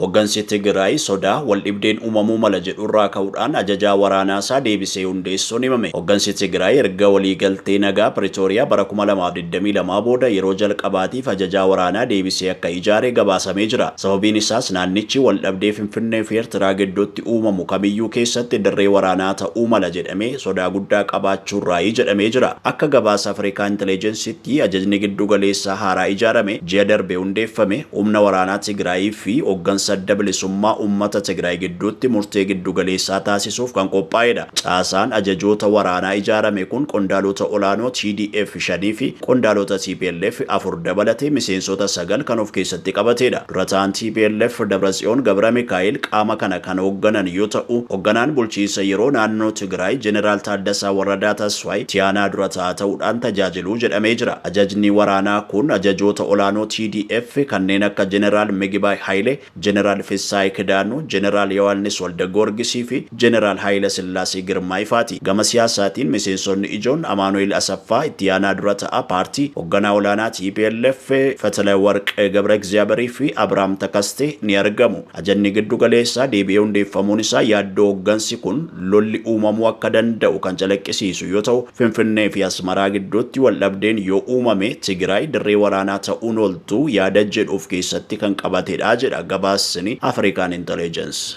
Hoggansi Tigraay sodaa wal dhibdeen uumamuu mala jedhurraa ka'uudhaan ajajaa waraanaasaa deebisee hundeessuun himame. Hoggansi Tigraay erga waliigaltee nagaa Pretooriyaa bara 2022 booda yeroo jalqabaatiif ajajaa waraanaa deebisee akka ijaare gabaasamee jira. Sababiin isaas naannichi wal dhabdee Finfinnee fi Eertiraa gidduutti uumamu kamiyyuu keessatti dirree waraanaa ta'uu mala jedhamee sodaa guddaa qabaachuurraayi jedhamee jira. Akka gabaasa Afrikaa Intelligencetti ajajni giddu galeessaa haaraa ijaarame ji'a darbe hundeeffame humna waraanaa Tigraay fi hoggansa adda bilisummaa uummata Tigraay gidduutti murtee giddu galeessaa taasisuuf kan qophaa'edha. Caasaan ajajoota waraanaa ijaarame kun qondaalota olaanoo TDF 5 fi qondaalota TPLF 4 dabalatee miseensota 9 kan of keessatti qabatedha. Durataan TPLF Dabratsiyoon Gabra Mikaa'el qaama kana kan hoogganan yoo ta'u, hoogganaan bulchiinsa yeroo naannoo Tigraay Jeneraal Taaddasaa Warradaa Tasfaay Tiyaanaa durataa ta'uudhaan tajaajiluu jedhamee jira. Ajajni waraanaa kun ajajoota olaanoo TDF kanneen akka Jeneraal Megibaay Hayilee, Jeneraal Fissaay Kidaanuu, Jeneraal Yohaannis Walda Goorgisii fi Jeneraal Haayile Sillaasee Girmaa ifaati. Gama siyaasaatiin miseensonni ijoon Amaanu'eel Asaffaa itti aanaa dura ta'a paartii, hoogganaa olaanaa TPLF Fetele Warqee Gabra Egziyaaberii fi Abrahaam Takastee ni argamu. Ajajni giddu galeessaa deebi'ee hundeeffamuun isaa yaaddoo hooggansi kun lolli uumamuu akka danda'u kan calaqqisiisu yoo ta'u, Finfinnee fi Asmaraa gidduutti wal dhabdeen yoo uumame Tigraay dirree waraanaa ta'uun ooltuu yaada jedhu of keessatti kan qabatedha jedha gabaasni Afrikaan Intelligence.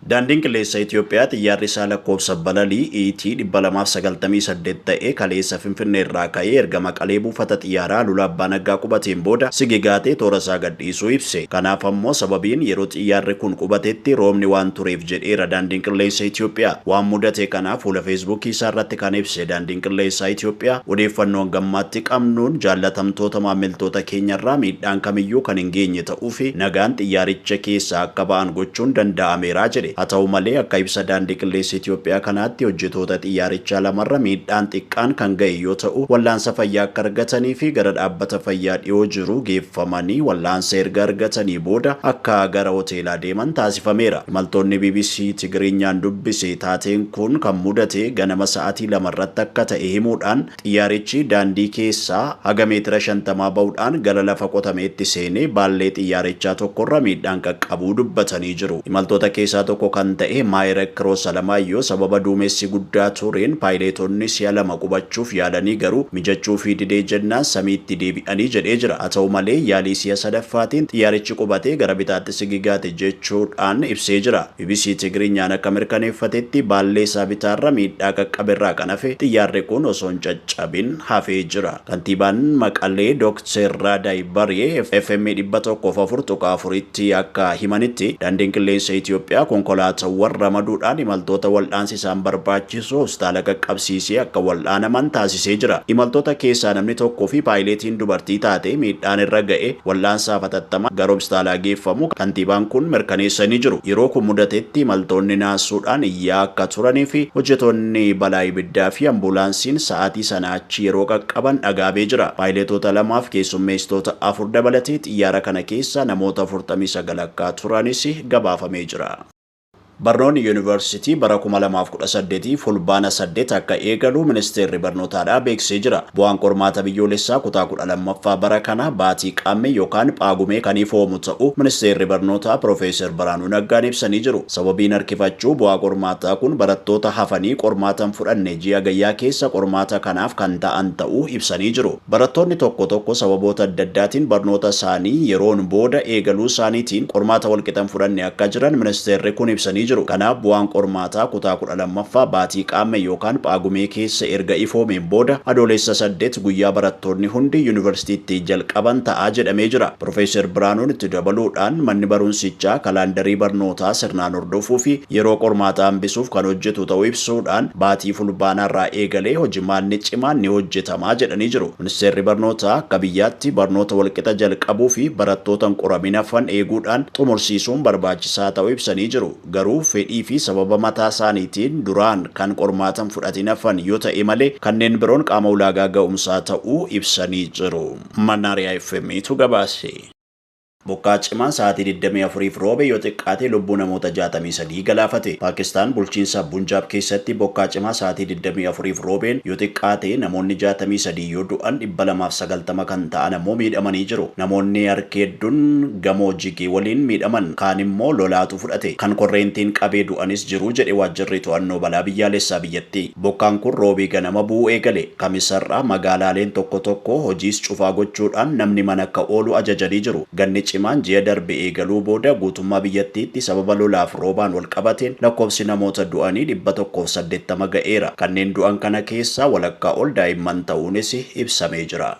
Daandiin qilleensa Itoophiyaa xiyyaarri isaa lakkoofsa balalii ET 298 ta'ee kaleessa Finfinnee irraa ka'ee erga Maqalee buufata xiyyaaraa Lula Abbaa Naggaa qubateen booda sigigaatee toora isaa gadhiisuu ibse. Kanaaf ammoo sababiin yeroo xiyyaarri kun qubatetti roobni waan tureef jedheera daandiin qilleensa Itoophiyaa. Waan mudate kanaaf fuula Feesbuukii isaa irratti kan ibse daandiin qilleensa Itoophiyaa odeeffannoon gammaatti qabnuun jaallatamtoota maamiltoota keenyarraa miidhaan kamiyyuu kan hin geenye ta'uu fi nagaan xiyyaaricha keessaa akka ba'an gochuun danda'ameera jedhe. Haa ta'u malee akka ibsa daandii qilleensa Itoophiyaa kanaatti hojjetoota xiyyaarichaa lamarra miidhaan xiqqaan kan ga'e yoo ta'u, wallaansa fayyaa akka argatanii fi gara dhaabbata fayyaa dhiyoo jiru geeffamanii wallaansa erga argatanii booda akka gara hoteelaa deeman taasifameera. Imaltoonni BBC Tigirinyaan dubbise taateen kun kan mudate ganama sa'aatii 2 irratti akka ta'e himuudhaan xiyyaarichi daandii keessaa haga meetira 50 ba'uudhaan gara lafa qotameetti seenee baallee xiyyaarichaa tokkorra miidhaan qaqqabuu dubbatanii jiru. Imaltoota keessaa tokko kan ta'e Maayirek Roos Alamaayyoo sababa duumessi guddaa tureen paayileetonni si'a 2 qubachuuf yaalanii garuu mijachuu fi didee jennaan samiitti deebi'anii jedhee jira. Haa ta'u malee yaalii si'a 3ffaatiin xiyyaarichi qubatee gara bitaatti sigigaate jechuudhaan ibsee jira. BBC Tigirinyaan akka mirkaneeffatetti baallee isaa bitaarra miidhaa qaqqaberraa kan hafe xiyyaarri kun osoo hin caccabin hafee jira. Kantiibaan Maqalee Dr. Raadaay Bariyee FM 104.4tti akka himanitti daandiin qilleensa Itoophiyaa konkolaataawwan ramaduudhaan imaltoota wal'aansi isaan barbaachisu hospitaala qaqqabsiisee akka wal'aanaman taasisee jira. Imaltoota keessaa namni tokkoo fi paayileetiin dubartii taate miidhaan irra ga'e wal'aansaaf hatattamaa gara hospitaalaa geeffamu kantiibaan kun mirkaneessanii jiru. Yeroo kun mudatetti imaltoonni naasuudhaan iyyaa akka turanii fi hojjetoonni balaa ibiddaa fi ambulaansiin sa'aatii sana achi yeroo qaqqaban dhagaabee jira. Paayileetota 2 fi keessummeessitoota 4 dabalatee xiyyaara kana keessa namoota 49 akka turanis gabaafamee jira. Barnoonni Yuunivarsiitii bara 2018 fulbaana 8 akka eegalu ministeerri barnootaadhaa beeksisee jira. Bu'aan qormaata biyyoolessaa kutaa 12ffaa bara kana baatii qaammee yookaan Paagumee kan ifoomu ta'u ministeerri barnootaa Profeesar Biraanuu Naggaan ibsanii jiru. Sababiin harkifachuu bu'aa qormaataa kun barattoota hafanii qormaatan fudhanne ji'a gayyaa keessa qormaata kanaaf kan ta'an ta'uu ibsanii jiru. Barattoonni tokko sababoota adda addaatiin barnoota isaanii yeroon booda eegaluu isaaniitiin qormaata walqixan fudhanne akka jiran ministeerri kun ibsanii jiru. Kanaaf bu'aan qormaataa kutaa 12ffaa baatii qaammee yookaan Paagumee keessa erga ifoomeen booda adoolessa 8 guyyaa barattoonni hundi yuunivarsiitiitti jalqaban ta'aa jedhamee jira. Profeesar Biraanuun itti dabaluudhaan manni barumsichaa kalaandarii barnootaa sirnaan hordofuu fi yeroo qormaataa hambisuuf kan hojjetu ta'uu ibsuudhaan baatii fulbaanaarraa eegalee hojimaanni cimaan ni hojjetamaa jedhanii jiru. Ministeerri barnootaa akka biyyaatti barnoota walqixa jalqabuu fi barattootaan qoramina hafan eeguudhaan xumursiisuun barbaachisaa ta'uu ibsanii jiru. Garuu fedhii fi sababa mataa isaaniitiin duraan kan qormaatan fudhatiin hafan yoo ta'e malee kanneen biroon qaama ulaagaa ga'umsaa ta'uu ibsanii jiru. Mannaariyaa FM tu gabaase. Bokkaa cimaan sa'aatii 24f roobe yoo xiqqaate lubbuu namoota 63 galaafate. Paakistaan bulchiinsa Punjaab keessatti bokkaa cimaa sa'aatii 24f roobeen yoo xiqqaate namoonni 63 yoo du'an 290 kan ta'an ammoo miidhamanii jiru. Namoonni harki hedduun gamoo jigee waliin miidhaman kaan immoo lolaatu fudhate. Kan korreentiin qabee du'anis jiru jedhe waajjirri to'annoo balaa biyyaalessaa biyyattii. Bokkaan kun roobii ganama bu'uu eegale. Kamisarraa magaalaaleen tokko tokko hojiis cufaa gochuudhaan namni mana akka oolu ajajanii jiru. Ganni cimaan ji'a darbe eegaluu booda guutummaa biyyattiitti sababa lolaaf roobaan wal qabateen lakkoofsi namoota du'anii 180 ga'eera. Kanneen du'an kana keessaa walakkaa ol daa'imman ta'uunis ibsamee jira.